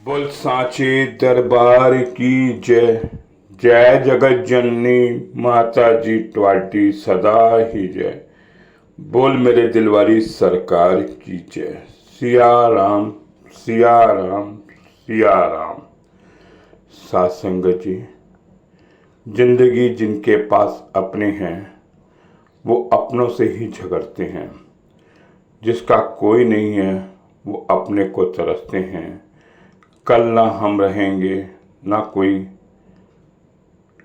बोल सांचे दरबार की जय। जय जगत जननी माता जी ट्वाटी सदा ही जय। बोल मेरे दिलवारी सरकार की जय। सिया राम सिया राम सिया राम। साथ संगत जी, जिंदगी जिनके पास अपने हैं वो अपनों से ही झगड़ते हैं। जिसका कोई नहीं है वो अपने को तरसते हैं। कल ना हम रहेंगे ना कोई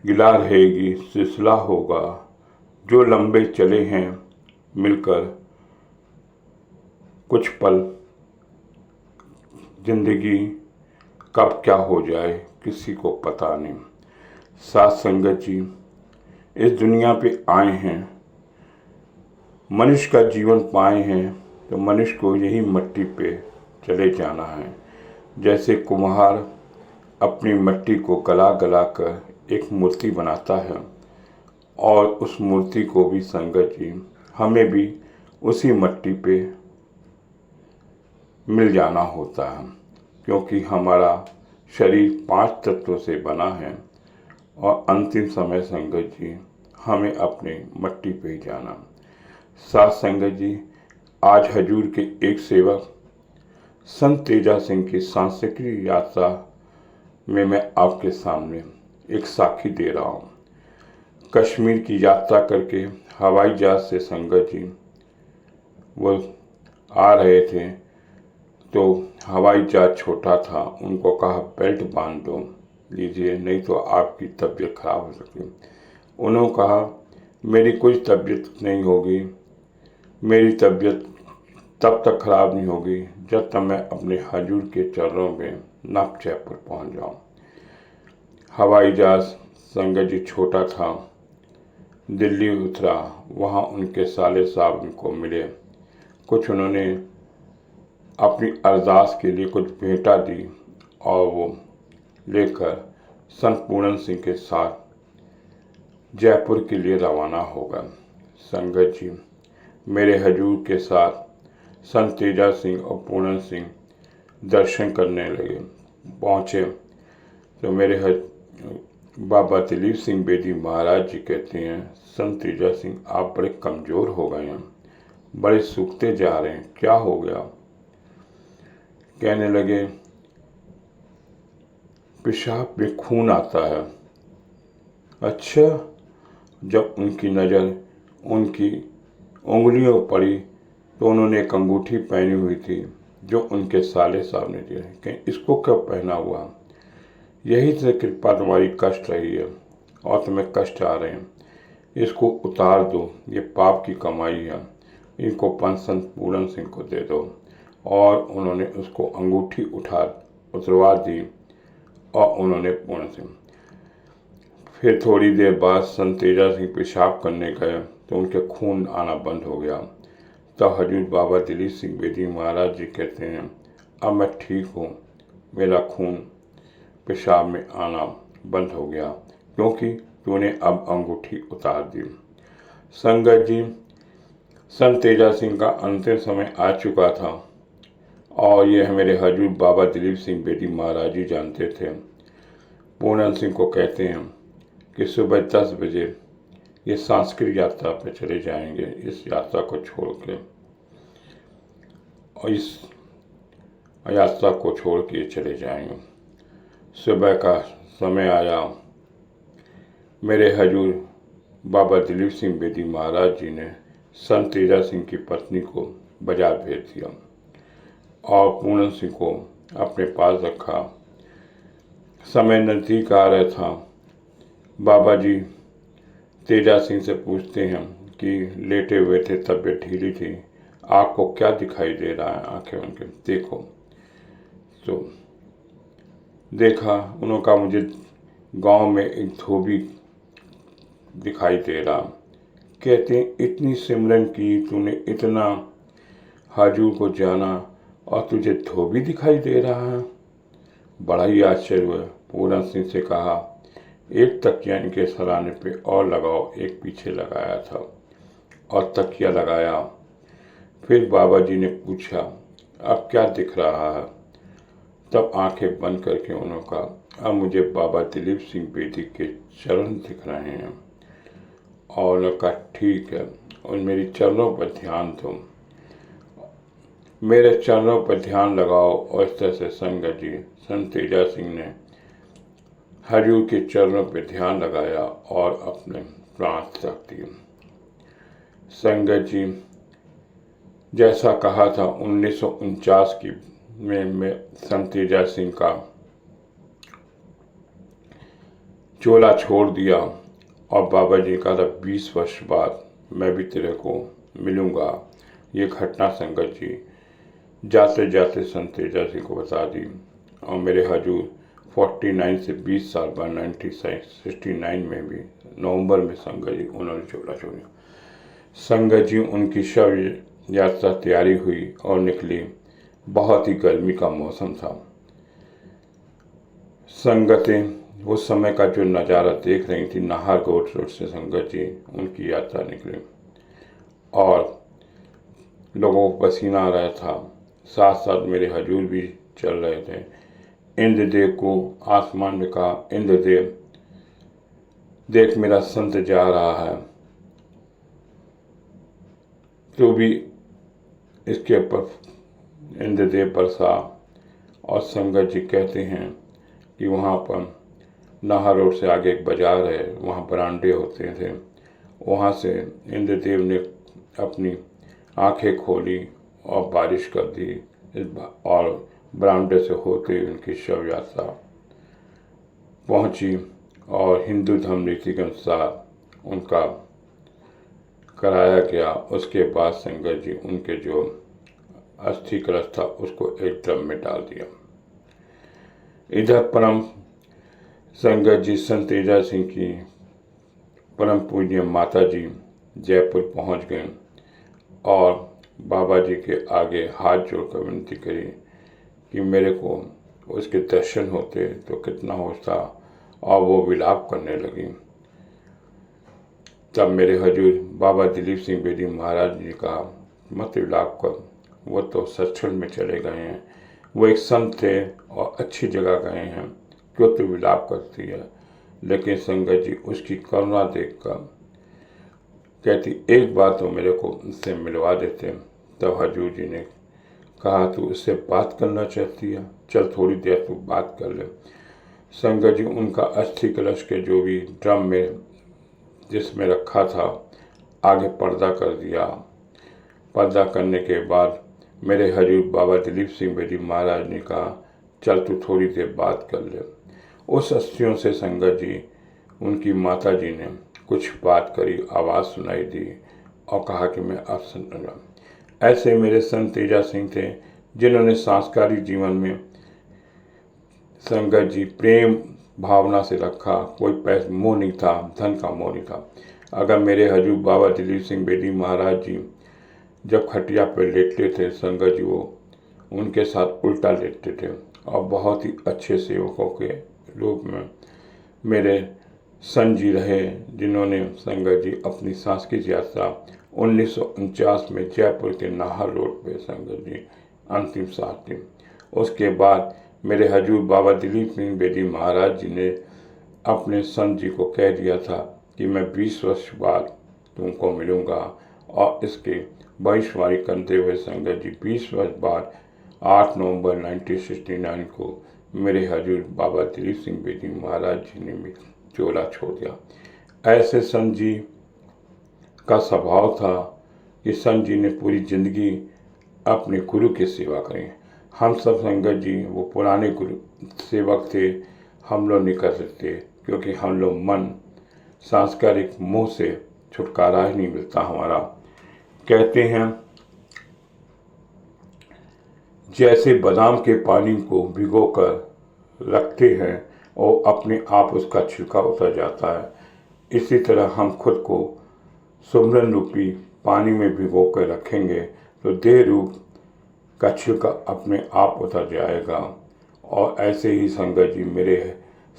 गिला रहेगी, सिलसिला होगा जो लंबे चले हैं मिलकर कुछ पल। जिंदगी कब क्या हो जाए किसी को पता नहीं। साथ संगत जी, इस दुनिया पे आए हैं, मनुष्य का जीवन पाए हैं तो मनुष्य को यही मिट्टी पे चले जाना है। जैसे कुम्हार अपनी मिट्टी को गला गला कर एक मूर्ति बनाता है और उस मूर्ति को भी संगत जी हमें भी उसी मिट्टी पे मिल जाना होता है, क्योंकि हमारा शरीर 5 तत्वों से बना है और अंतिम समय संगत जी हमें अपने मिट्टी पे ही जाना। साथ संगत जी, आज हजूर के एक सेवक संत तेजा सिंह की सांस्कृतिक यात्रा में मैं आपके सामने एक साखी दे रहा हूँ। कश्मीर की यात्रा करके हवाई जहाज से संगत जी वो आ रहे थे तो हवाई जहाज छोटा था, उनको कहा बेल्ट बांध दो लीजिए नहीं तो आपकी तबीयत खराब हो सकती है। उन्होंने कहा मेरी कोई तबीयत नहीं होगी, मेरी तबीयत तब तक खराब नहीं होगी जब तक मैं अपने हजूर के चरणों में नप जयपुर पहुँच जाऊँ। हवाई जहाज संगत जी छोटा था, दिल्ली उतरा, वहाँ उनके साले साहब उनको मिले। कुछ उन्होंने अपनी अरदास के लिए कुछ भेंटा दी और वो लेकर संत पूरन सिंह के साथ जयपुर के लिए रवाना हो गए। संगत जी, मेरे हजूर के साथ संत तेजा सिंह और पूरन सिंह दर्शन करने लगे। पहुँचे तो मेरे बाबा दिलीप सिंह बेदी महाराज जी कहते हैं संत तेजा सिंह आप बड़े कमज़ोर हो गए हैं, बड़े सूखते जा रहे हैं, क्या हो गया। कहने लगे पेशाब में खून आता है। अच्छा। जब उनकी नज़र उनकी उंगलियों पड़ी तो उन्होंने एक अंगूठी पहनी हुई थी जो उनके साले साहब ने दिया। कहीं इसको कब पहना हुआ, यही से कृपा तुम्हारी कष्ट रही है और तुम्हें कष्ट आ रहे हैं, इसको उतार दो, ये पाप की कमाई है, इनको पंत संत पूरन सिंह को दे दो। और उन्होंने उसको अंगूठी उतरवा दी और उन्होंने पूरन सिंह। फिर थोड़ी देर बाद संत तेजा सिंह पेशाब करने गए तो उनके खून आना बंद हो गया। तब हजूर बाबा दिलीप सिंह बेदी महाराज जी कहते हैं अब मैं ठीक हूँ, मेरा खून पेशाब में आना बंद हो गया क्योंकि तूने अब अंगूठी उतार दी। संगत जी, संत तेजा सिंह का अंतिम समय आ चुका था और ये मेरे हजूर बाबा दिलीप सिंह बेदी महाराज जी जानते थे। पूरन सिंह को कहते हैं कि सुबह 10 बजे ये सांस्कृतिक यात्रा पर चले जाएंगे, इस यात्रा को छोड़ के, और इस यात्रा को छोड़ के चले जाएंगे। सुबह का समय आया, मेरे हजूर बाबा दिलीप सिंह बेदी महाराज जी ने संत तेजा सिंह की पत्नी को बाजार भेज दिया और पूरन सिंह को अपने पास रखा। समय नज़दीक आ रहा था। बाबा जी तेजा सिंह से पूछते हैं कि लेटे हुए थे, तबीयत ढीली थी, आपको क्या दिखाई दे रहा है, आंखें उनके देखो। तो देखा, उन्होंने कहा मुझे गांव में एक धोबी दिखाई दे रहा। कहते हैं इतनी सिमरन की तूने, इतना हजूर को जाना और तुझे धोबी दिखाई दे रहा है। बड़ा ही आश्चर्य हुआ। पूरन सिंह से कहा एक तकिया इनके सराहने पे और लगाओ, एक पीछे लगाया था और तकिया लगाया। फिर बाबा जी ने पूछा अब क्या दिख रहा है। तब आंखें बंद करके उन्होंने कहा, अब मुझे बाबा दिलीप सिंह बेदी के चरण दिख रहे हैं। और उन्होंने कहा, ठीक है, और मेरी चरणों पर ध्यान दो, मेरे चरणों पर ध्यान लगाओ। और इस तरह से संगत जी, संत तेजा सिंह ने हजूर के चरणों पर ध्यान लगाया और अपने प्राण त्याग दिए। संगत जी, जैसा कहा था 1949 की में संत तेजा सिंह का चोला छोड़ दिया और बाबा जी का था 20 वर्ष बाद मैं भी तेरे को मिलूंगा। ये घटना संगत जी जाते जाते संत तेजा सिंह को बता दी और मेरे हजूर 49 से 20 साल बाद 1969 में भी नवंबर में संगत जी उन्होंने चोला छोड़ा। संगत जी उनकी शव यात्रा तैयारी हुई और निकली। बहुत ही गर्मी का मौसम था। संगतें उस समय का जो नज़ारा देख रही थी, नाहरगोट रोड से संगत जी उनकी यात्रा निकली और लोगों को पसीना आ रहा था। साथ साथ मेरे हजूर भी चल रहे थे। इंद्रदेव को आसमान में कहा, इंद्रदेव देख मेरा संत जा रहा है, तो भी इसके ऊपर इंद्रदेव बरसा। और संगत जी कहते हैं कि वहाँ पर नाहर रोड से आगे एक बाजार है, वहाँ बरांडे होते थे, वहाँ से इंद्रदेव ने अपनी आंखें खोली और बारिश कर दी और बरामदे से होते उनकी शव यात्रा पहुंची और हिंदू धर्म रीति के अनुसार उनका कराया गया। उसके बाद संगत जी उनके जो अस्थि कलश था उसको एक ड्रम में डाल दिया। इधर परम संगत जी संत तेजा सिंह की परम पूज्य माता जी जयपुर पहुंच गए और बाबा जी के आगे हाथ जोड़कर विनती करी कि मेरे को उसके दर्शन होते तो कितना होता, और वो विलाप करने लगी। तब मेरे हजूर बाबा दिलीप सिंह बेदी महाराज जी कहा, मत विलाप कर, वो तो सचखंड में चले गए हैं, वो एक संत थे और अच्छी जगह गए हैं, क्यों तो विलाप करती है। लेकिन संगत जी उसकी करुणा देखकर कहती, एक बात तो मेरे को उससे मिलवा देते। तब हजूर जी ने कहा, तू उससे बात करना चाहती है, चल थोड़ी देर तू बात कर ले। संगत जी उनका अस्थि कलश के जो भी ड्रम में जिसमें रखा था आगे पर्दा कर दिया। पर्दा करने के बाद मेरे हजूर बाबा दिलीप सिंह बेदी महाराज ने कहा, चल तू थोड़ी देर बात कर ले। उस अस्थियों से संगत जी उनकी माता जी ने कुछ बात करी, आवाज़ सुनाई दी और कहा कि मैं अब सुन लगा। ऐसे मेरे संत तेजा सिंह थे जिन्होंने सांस्कृतिक जीवन में संगत जी प्रेम भावना से रखा। कोई पैसा मोह नहीं था, धन का मोह नहीं था। अगर मेरे हजूर बाबा दिलीप सिंह बेदी महाराज जी जब खटिया पर लेटते थे, संगत जी वो उनके साथ उल्टा लेटते थे और बहुत ही अच्छे सेवकों के रूप में मेरे संत जी रहे, जिन्होंने संगत जी अपनी सांस्कृतिक यात्रा 1949 में जयपुर के नाहर रोड पे संगत जी अंतिम सांस दी। उसके बाद मेरे हजूर बाबा दिलीप सिंह बेदी महाराज जी ने अपने संत जी को कह दिया था कि मैं 20 वर्ष बाद तुमको मिलूंगा, और इसके भविष्यवाणी करते हुए संगत जी 20 वर्ष बाद 8 नवंबर 1969 को मेरे हजूर बाबा दिलीप सिंह बेदी महाराज जी ने भी चोला छोड़ दिया। ऐसे संत जी का स्वभाव था कि संत जी ने पूरी जिंदगी अपने गुरु की सेवा करी। हम सब संगत जी वो पुराने गुरु सेवक थे, हम लोग नहीं कर सकते, क्योंकि हम लोग मन सांस्कृतिक मोह से छुटकारा ही नहीं मिलता हमारा। कहते हैं जैसे बादाम के पानी को भिगोकर रखते हैं और अपने आप उसका छिलका उतर जाता है, इसी तरह हम खुद को सुमरन रूपी पानी में भिगो कर रखेंगे तो देह रूप का छिलका अपने आप उतर जाएगा। और ऐसे ही संगत जी मेरे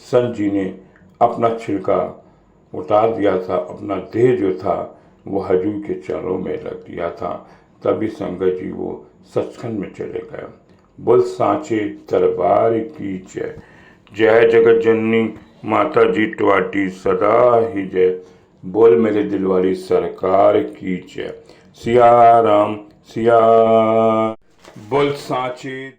संत जी ने अपना छिलका उतार दिया था, अपना देह जो था वो हजूर के चरणों में रख दिया था, तभी संगत जी वो सचखंड में चले गए। बोल सांचे दरबार की जय। जय जगत जननी माता जी ट्वाटी सदा ही जय। बोल मेरे दिल वाली सरकार की जय। सिया राम सिया। बोल सांचे।